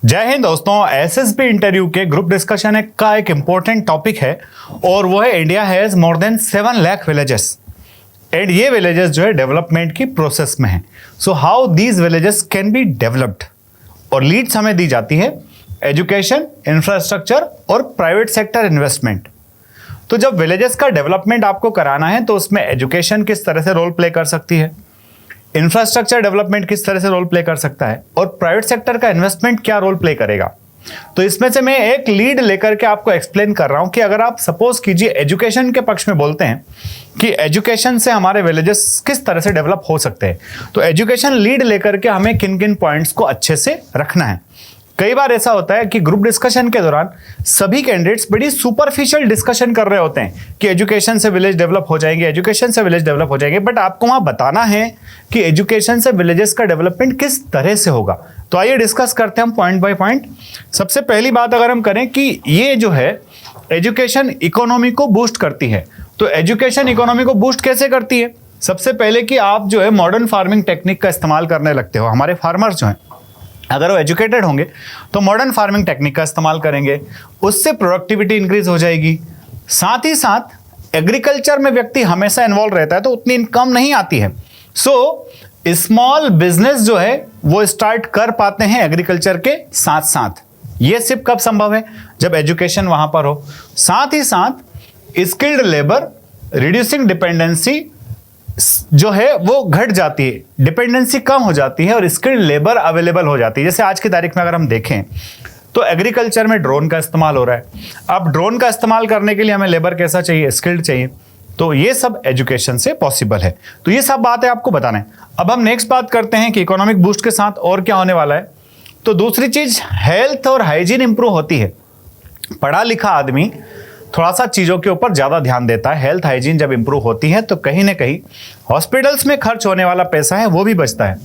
जय हिंद दोस्तों। SSB interview के ग्रुप डिस्कशन का एक इंपॉर्टेंट टॉपिक है और वो है India has more than 7 lakh villages and ये विलेजेस जो है डेवलपमेंट की प्रोसेस में है। So how these villages can be developed और लीड्स हमें दी जाती है एजुकेशन, इंफ्रास्ट्रक्चर और प्राइवेट सेक्टर इन्वेस्टमेंट। तो जब विलेजेस का डेवलपमेंट आपको कराना है तो उसमें एजुकेशन किस तरह से रोल प्ले कर सकती है, इंफ्रास्ट्रक्चर डेवलपमेंट किस तरह से रोल प्ले कर सकता है और प्राइवेट सेक्टर का इन्वेस्टमेंट क्या रोल प्ले करेगा। तो इसमें से मैं एक लीड लेकर के आपको एक्सप्लेन कर रहा हूं कि अगर आप सपोज कीजिए एजुकेशन के पक्ष में बोलते हैं कि एजुकेशन से हमारे विलेजेस किस तरह से डेवलप हो सकते हैं, तो एजुकेशन लीड लेकर के हमें किन किन पॉइंट्स को अच्छे से रखना है। कई बार ऐसा होता है कि ग्रुप डिस्कशन के दौरान सभी कैंडिडेट्स बड़ी सुपरफिशियल डिस्कशन कर रहे होते हैं कि एजुकेशन से विलेज डेवलप हो जाएंगे, एजुकेशन से विलेज डेवलप हो जाएंगे, बट आपको वहां बताना है कि एजुकेशन से विलेजेस का डेवलपमेंट किस तरह से होगा। तो आइए डिस्कस करते हैं हम पॉइंट बाय पॉइंट। सबसे पहली बात अगर हम करें कि ये जो है एजुकेशन इकोनॉमी को बूस्ट करती है, तो एजुकेशन इकोनॉमी को बूस्ट कैसे करती है? सबसे पहले कि आप जो है मॉडर्न फार्मिंग टेक्निक का इस्तेमाल करने लगते हो। हमारे फार्मर्स जो हैं अगर वो एजुकेटेड होंगे तो मॉडर्न फार्मिंग टेक्निक का इस्तेमाल करेंगे, उससे प्रोडक्टिविटी इंक्रीज हो जाएगी। साथ ही साथ एग्रीकल्चर में व्यक्ति हमेशा इन्वॉल्व रहता है तो उतनी इनकम नहीं आती है। सो स्मॉल बिजनेस जो है वो स्टार्ट कर पाते हैं एग्रीकल्चर के साथ साथ। ये सिर्फ कब संभव है? जब एजुकेशन वहां पर हो। साथ ही साथ स्किल्ड लेबर, रिड्यूसिंग डिपेंडेंसी जो है वो घट जाती है, डिपेंडेंसी कम हो जाती है और स्किल्ड लेबर अवेलेबल हो जाती है। जैसे आज की तारीख में अगर हम देखें तो एग्रीकल्चर में ड्रोन का इस्तेमाल हो रहा है। अब ड्रोन का इस्तेमाल करने के लिए हमें लेबर कैसा चाहिए? स्किल्ड चाहिए। तो ये सब एजुकेशन से पॉसिबल है। तो ये सब बातें आपको बताना है। अब हम नेक्स्ट बात करते हैं कि इकोनॉमिक बूस्ट के साथ और क्या होने वाला है। तो दूसरी चीज हेल्थ और हाइजीन इंप्रूव होती है। पढ़ा लिखा आदमी थोड़ा सा चीज़ों के ऊपर ज़्यादा ध्यान देता है। हेल्थ हाइजीन जब इंप्रूव होती है तो कहीं ना कहीं हॉस्पिटल्स में खर्च होने वाला पैसा है वो भी बचता है।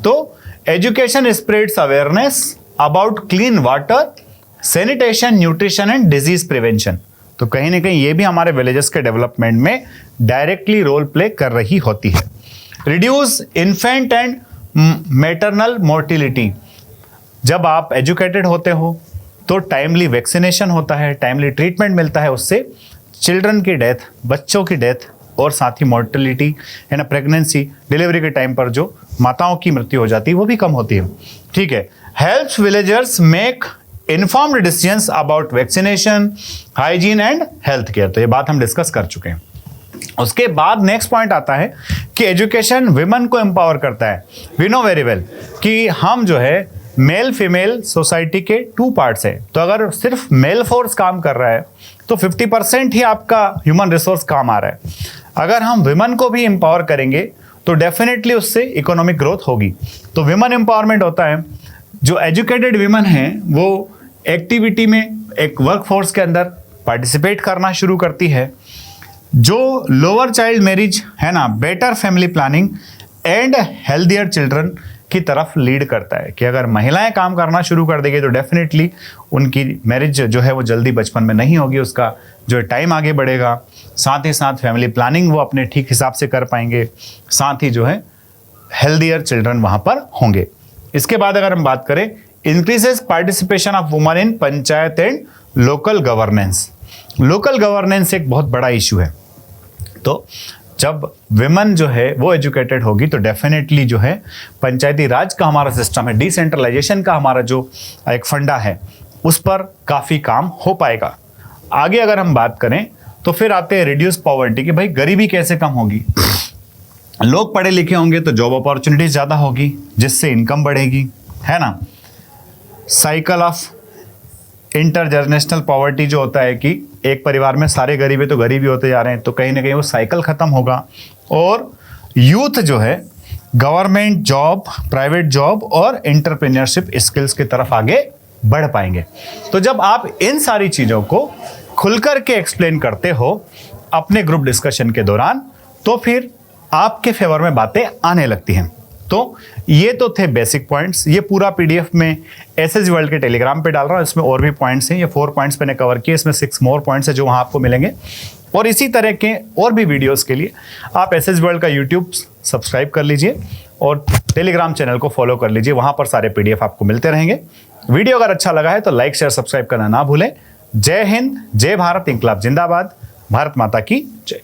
तो education spreads awareness about clean water, sanitation, nutrition and disease prevention. तो कहीं ना कहीं ये भी हमारे विलेजेस के डेवलपमेंट में डायरेक्टली रोल प्ले कर रही होती है। Reduce infant and maternal mortality. जब आप एजुकेटेड होते हो तो टाइमली वैक्सीनेशन होता है, टाइमली ट्रीटमेंट मिलता है, उससे चिल्ड्रन की डेथ, बच्चों की डेथ और साथ ही मोर्टिलिटी है ना, प्रेगनेंसी, डिलीवरी के टाइम पर जो माताओं की मृत्यु हो जाती है वो भी कम होती है। ठीक है। Helps villagers make informed decisions about vaccination, hygiene and health care. तो ये बात हम डिस्कस कर चुके हैं। उसके बाद नेक्स्ट पॉइंट आता है कि एजुकेशन विमेन को एम्पावर करता है। वी नो वेरी वेल कि हम जो है मेल फीमेल सोसाइटी के 2 पार्ट्स है। तो अगर सिर्फ मेल फोर्स काम कर रहा है तो 50% ही आपका ह्यूमन रिसोर्स काम आ रहा है। अगर हम विमेन को भी एम्पावर करेंगे तो डेफिनेटली उससे इकोनॉमिक ग्रोथ होगी। तो विमेन एम्पावरमेंट होता है, जो एजुकेटेड विमेन हैं वो एक्टिविटी में एक वर्क फोर्स के अंदर पार्टिसिपेट करना शुरू करती है। जो लोअर चाइल्ड मैरिज है ना, better family planning and healthier children की तरफ लीड करता है कि अगर महिलाएं काम करना शुरू कर देंगी तो डेफिनेटली उनकी मैरिज जो है वो जल्दी बचपन में नहीं होगी, उसका जो टाइम आगे बढ़ेगा। साथ ही साथ फैमिली प्लानिंग वो अपने ठीक हिसाब से कर पाएंगे, साथ ही जो है हेल्थियर चिल्ड्रन वहाँ पर होंगे। इसके बाद अगर हम बात करें increases participation of women in panchayat and local governance. Local governance एक बहुत बड़ा इशू है। तो जब विमेन जो है वो एजुकेटेड होगी तो डेफिनेटली जो है पंचायती राज का हमारा सिस्टम है, डिसेंट्रलाइजेशन का हमारा जो एक फंडा है उस पर काफ़ी काम हो पाएगा। आगे अगर हम बात करें तो फिर आते हैं रिड्यूस पॉवर्टी कि भाई गरीबी कैसे कम होगी। लोग पढ़े लिखे होंगे तो जॉब अपॉर्चुनिटीज ज़्यादा होगी जिससे इनकम बढ़ेगी, है ना। साइकिल ऑफ इंटरजनरेशनल पॉवर्टी जो होता है कि एक परिवार में सारे गरीब है तो गरीबी होते जा रहे हैं, तो कहीं ना कहीं वो साइकिल खत्म होगा। और यूथ जो है गवर्नमेंट जॉब, प्राइवेट जॉब और एंटरप्रेन्योरशिप स्किल्स की तरफ आगे बढ़ पाएंगे। तो जब आप इन सारी चीज़ों को खुलकर के एक्सप्लेन करते हो अपने ग्रुप डिस्कशन के दौरान तो फिर आपके फेवर में बातें आने लगती हैं। तो ये तो थे बेसिक पॉइंट्स। ये पूरा पीडीएफ में एसएसजी वर्ल्ड के टेलीग्राम पे डाल रहा हूँ। इसमें और भी पॉइंट्स हैं। ये 4 पॉइंट्स मैंने कवर किए, इसमें 6 मोर पॉइंट्स है जो वहाँ आपको मिलेंगे। और इसी तरह के और भी वीडियोस के लिए आप एसएसजी वर्ल्ड का यूट्यूब सब्सक्राइब कर लीजिए और टेलीग्राम चैनल को फॉलो कर लीजिए, वहां पर सारे PDF आपको मिलते रहेंगे। वीडियो अगर अच्छा लगा है तो लाइक शेयर सब्सक्राइब करना ना भूलें। जय हिंद, जय भारत, इंकलाब जिंदाबाद, भारत माता की जय।